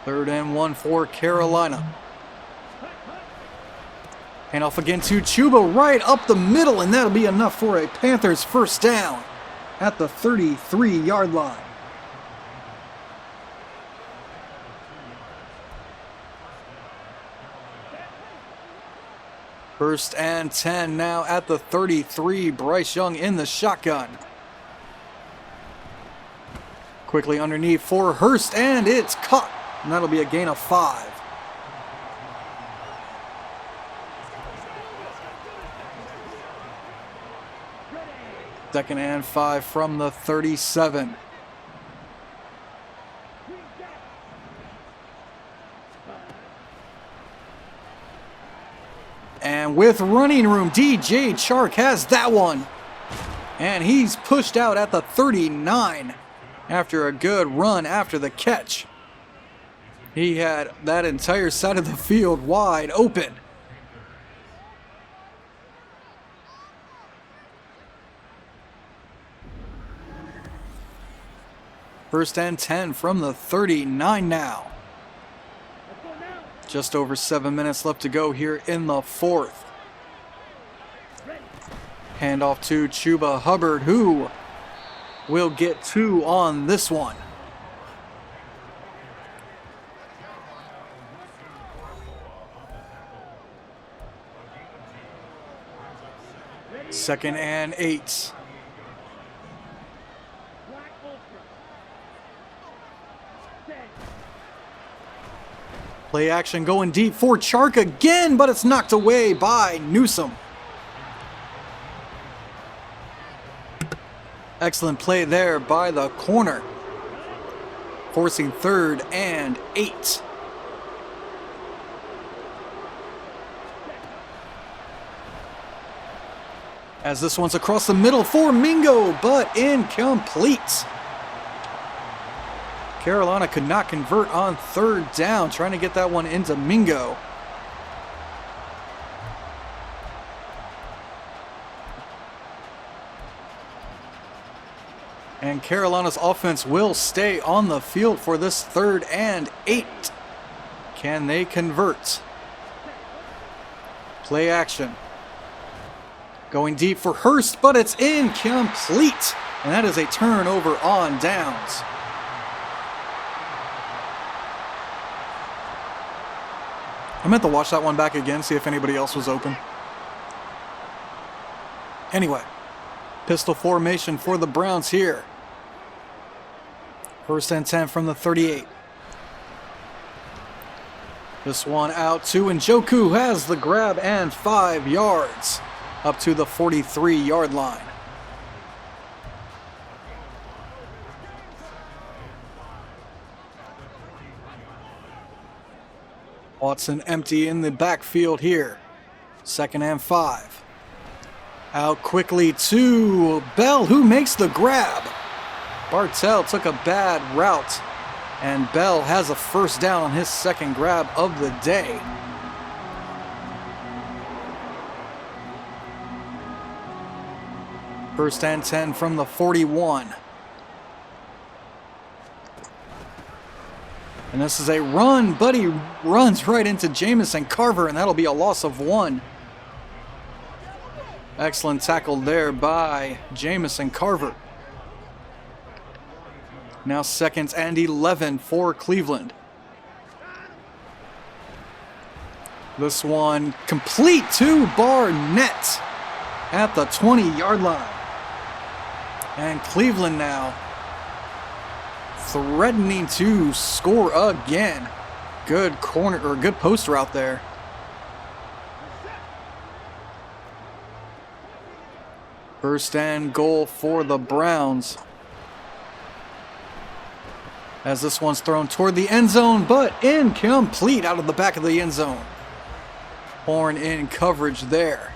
Third and 1 for Carolina. Handoff again to Chuba right up the middle, and that'll be enough for a Panthers 1st down at the 33-yard line. First and 10 now at the 33. Bryce Young in the shotgun. Quickly underneath for Hurst, and it's caught. And that'll be a gain of 5. Second and 5 from the 37. And with running room, DJ Chark has that one. And he's pushed out at the 39 after a good run after the catch. He had that entire side of the field wide open. First and 10 from the 39 now. Just over 7 minutes left to go here in the 4th. Handoff to Chuba Hubbard, who will get 2 on this one. Second and 8. Play action going deep for Chark again, but it's knocked away by Newsome. Excellent play there by the corner. Forcing 3rd and 8. As this one's across the middle for Mingo, but incomplete. Carolina could not convert on 3rd down, trying to get that one into Mingo. And Carolina's offense will stay on the field for this 3rd and 8. Can they convert? Play action. Going deep for Hurst, but it's incomplete. And that is a turnover on downs. I meant to watch that one back again, see if anybody else was open. Anyway, pistol formation for the Browns here. 1st and 10 from the 38. This one out to Njoku, has the grab and 5 yards up to the 43-yard line. Watson empty in the backfield here. 2nd and 5. Out quickly to Bell, who makes the grab. Bartell took a bad route, and Bell has a 1st down on his 2nd grab of the day. First and 10 from the 41. And this is a run, but he runs right into Jamison Carver, and that'll be a loss of 1. Excellent tackle there by Jamison Carver. Now 2nd and 11 for Cleveland. This one complete to Barnett at the 20-yard line. And Cleveland now threatening to score again. Good corner or good post route there. First and goal for the Browns. As this one's thrown toward the end zone, but incomplete out of the back of the end zone. Horn in coverage there.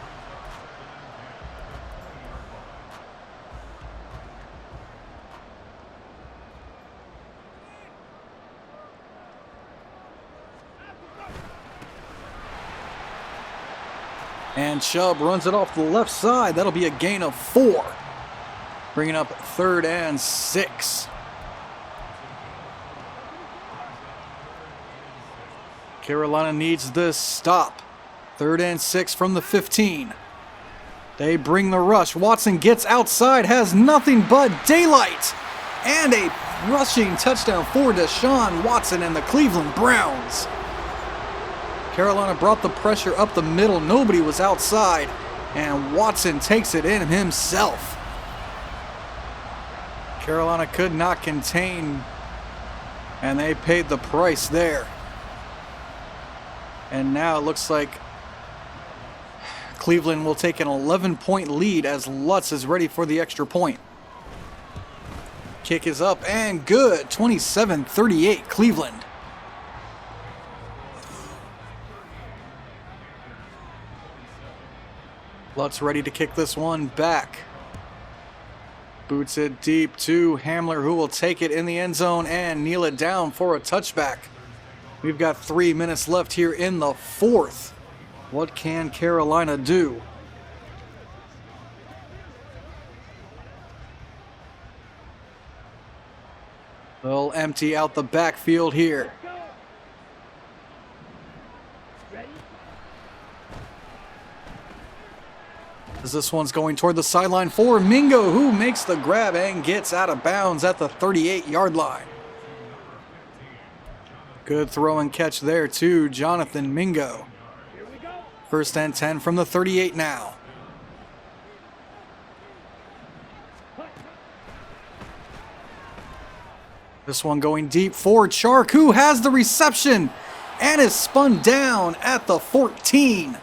And Chubb runs it off the left side. That'll be a gain of 4. Bringing up 3rd and 6. Carolina needs this stop. 3rd and 6 from the 15. They bring the rush. Watson gets outside, has nothing but daylight. And a rushing touchdown for Deshaun Watson and the Cleveland Browns. Carolina brought the pressure up the middle. Nobody was outside. And Watson takes it in himself. Carolina could not contain. And they paid the price there. And now it looks like Cleveland will take an 11-point lead as Lutz is ready for the extra point. Kick is up and good. 27-38 Cleveland. Lutz ready to kick this one back. Boots it deep to Hamler, who will take it in the end zone and kneel it down for a touchback. We've got 3 minutes left here in the 4th. What can Carolina do? They'll empty out the backfield here. As this one's going toward the sideline for Mingo, who makes the grab and gets out of bounds at the 38-yard line. Good throw and catch there to Jonathan Mingo. 1st and 10 from the 38 now. This one going deep for Chark, who has the reception and is spun down at the 14.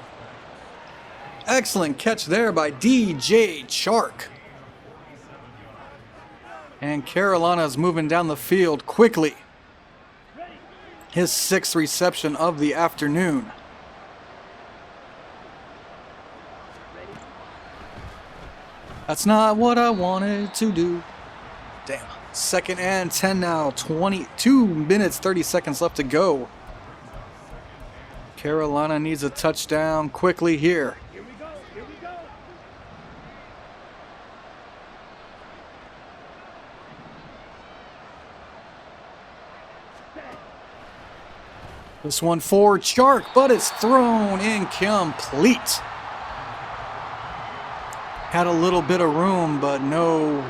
Excellent catch there by DJ Chark. And Carolina's moving down the field quickly. His 6th reception of the afternoon. That's not what I wanted to do. Damn. 2nd and 10 now. 22 minutes, 30 seconds left to go. Carolina needs a touchdown quickly here. Here we go. Here we go. This one for Chark, but it's thrown incomplete. Had a little bit of room, but no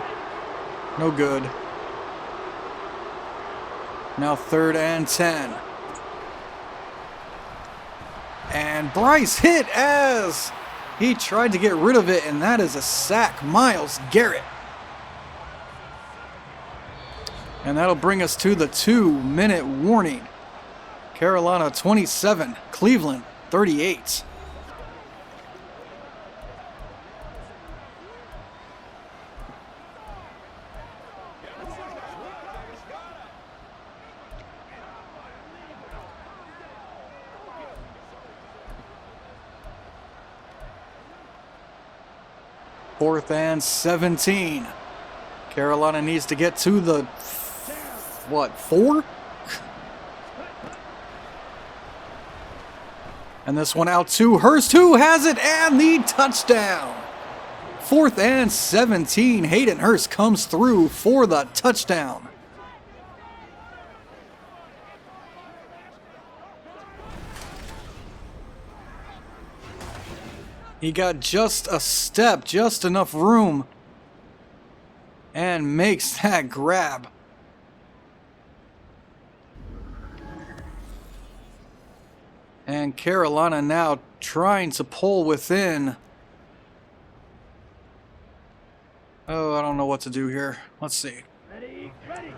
No good. Now 3rd and 10. And Bryce hit as he tried to get rid of it, and that is a sack. Myles Garrett. And that'll bring us to the 2-minute warning. Carolina 27, Cleveland 38. Fourth and 17. Carolina needs to get to the, 4? And this one out to Hurst, who has it, and the touchdown. 4th and 17. Hayden Hurst comes through for the touchdown. He got just a step, just enough room, and makes that grab. And Carolina now trying to pull within. Oh, I don't know what to do here. Let's see. Ready, ready.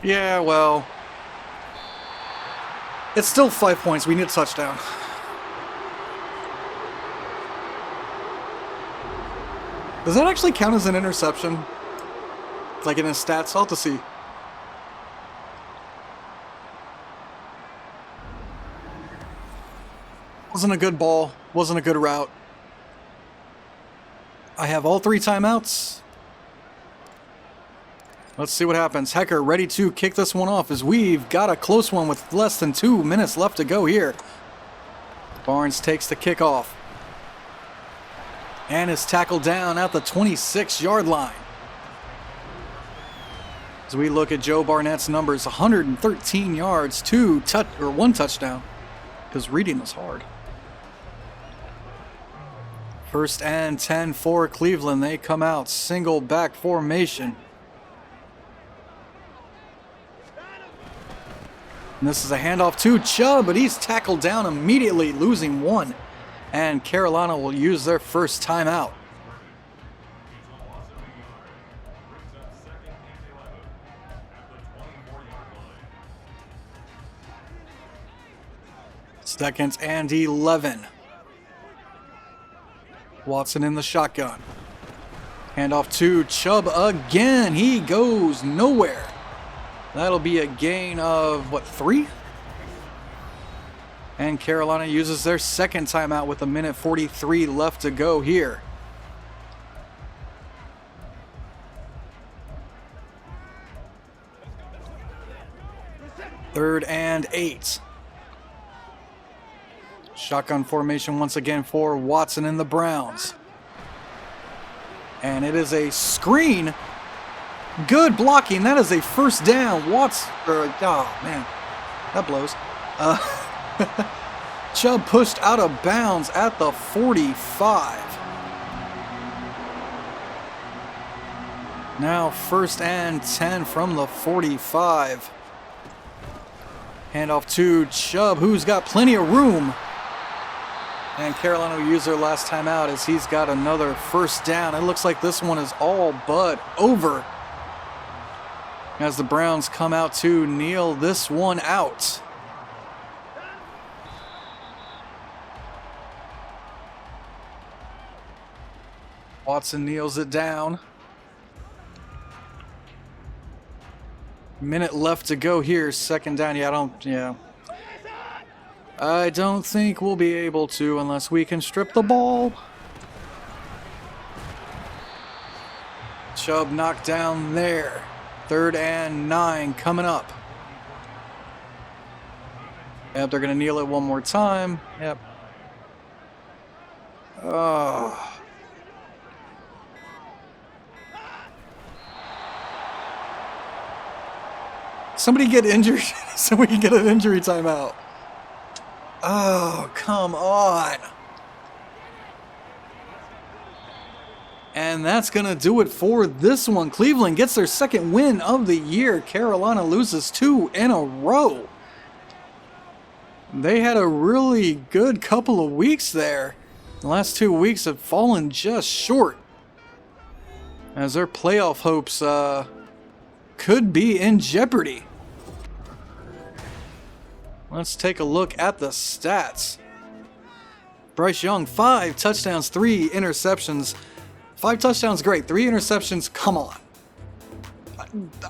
Yeah, well, it's still 5 points. We need a touchdown. Does that actually count as an interception? Like in his stats? I'll have to see. Wasn't a good ball. Wasn't a good route. I have all 3 timeouts. Let's see what happens. Hecker ready to kick this one off as we've got a close one with less than 2 minutes left to go here. Barnes takes the kickoff and is tackled down at the 26-yard line. As we look at Joe Barnett's numbers, 113 yards, 1 touchdown, because reading was hard. 1st and 10 for Cleveland. They come out single back formation. And this is a handoff to Chubb, but he's tackled down immediately, losing 1. And Carolina will use their first timeout. Second and 11. Watson in the shotgun. Handoff to Chubb again. He goes nowhere. That'll be a gain of, 3? And Carolina uses their second timeout with 1:43 left to go here. Third and 8. Shotgun formation once again for Watson and the Browns. And it is a screen. Good blocking. That is a first down. Oh, man. That blows. Chubb pushed out of bounds at the 45. Now 1st and 10 from the 45. Handoff to Chubb, who's got plenty of room. And Carolina will use their last timeout as he's got another first down. It looks like this one is all but over, as the Browns come out to kneel this one out. Watson kneels it down. Minute left to go here. Second down. I don't think we'll be able to unless we can strip the ball. Chubb knocked down there. 3rd and 9 coming up. Yep, they're going to kneel it one more time. Yep. Somebody get injured so we can get an injury timeout. Oh, come on. And that's going to do it for this one. Cleveland gets their second win of the year. Carolina loses 2 in a row. They had a really good couple of weeks there. The last 2 weeks have fallen just short, as their playoff hopes could be in jeopardy. Let's take a look at the stats. Bryce Young, 5 touchdowns, 3 interceptions. 5 touchdowns, great. 3 interceptions, come on.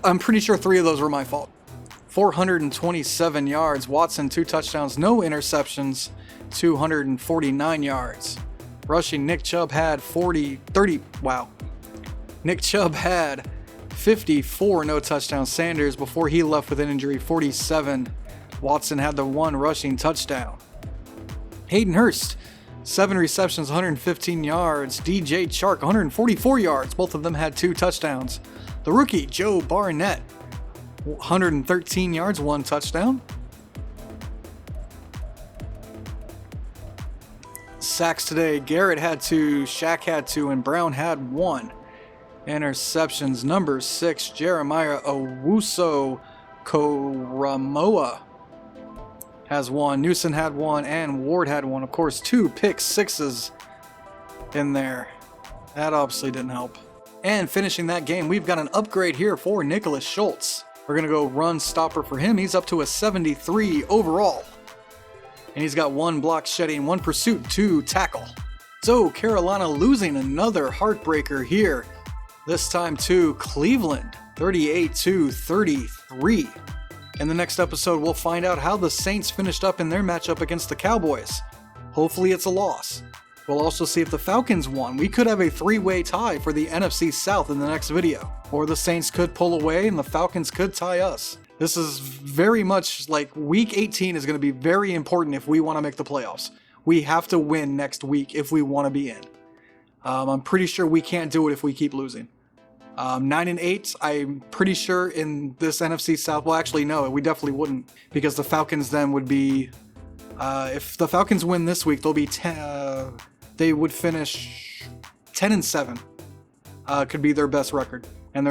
I'm pretty sure 3 of those were my fault. 427 yards. Watson, 2 touchdowns, no interceptions, 249 yards. Rushing, Nick Chubb had 30, wow. Nick Chubb had 54, no touchdowns. Sanders, before he left with an injury, 47. Watson had the 1 rushing touchdown. Hayden Hurst, 7 receptions, 115 yards. DJ Chark, 144 yards. Both of them had 2 touchdowns. The rookie, Joe Barnett, 113 yards, 1 touchdown. Sacks today, Garrett had 2, Shaq had 2, and Brown had 1. Interceptions, number 6, Jeremiah Owusu Koramoah has 1, Newsom had 1, and Ward had 1. Of course, 2 pick sixes in there. That obviously didn't help. And finishing that game, we've got an upgrade here for Nicholas Schultz. We're going to go run stopper for him. He's up to a 73 overall. And he's got 1 block shedding, 1 pursuit, 2 tackle. So Carolina losing another heartbreaker here. This time to Cleveland, 38-33. In the next episode, we'll find out how the Saints finished up in their matchup against the Cowboys. Hopefully it's a loss. We'll also see if the Falcons won. We could have a 3-way tie for the NFC South in the next video. Or the Saints could pull away and the Falcons could tie us. This is very much like week 18 is going to be very important if we want to make the playoffs. We have to win next week if we want to be in. I'm pretty sure we can't do it if we keep losing. 9-8, I'm pretty sure in this NFC South, well actually no, we definitely wouldn't, because the Falcons then would be, if the Falcons win this week, they'll be they would finish 10-7, could be their best record, and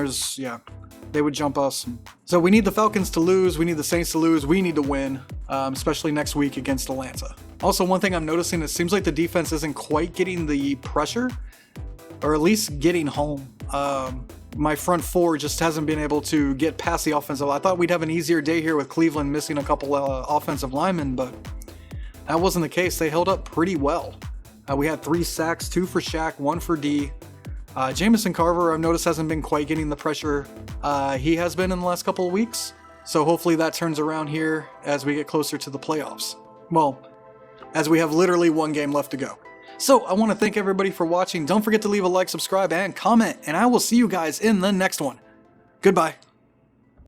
they would jump us. So we need the Falcons to lose, we need the Saints to lose, we need to win, especially next week against Atlanta. Also, one thing I'm noticing, it seems like the defense isn't quite getting the pressure, or at least getting home. My front 4 just hasn't been able to get past the offensive line. I thought we'd have an easier day here with Cleveland missing a couple offensive linemen, but that wasn't the case. They held up pretty well. We had 3 sacks, 2 for Shaq, 1 for D. Jamison Carver, I've noticed, hasn't been quite getting the pressure he has been in the last couple of weeks. So hopefully that turns around here as we get closer to the playoffs. Well, as we have literally 1 game left to go. So I want to thank everybody for watching. Don't forget to leave a like, subscribe, and comment, and I will see you guys in the next one. Goodbye.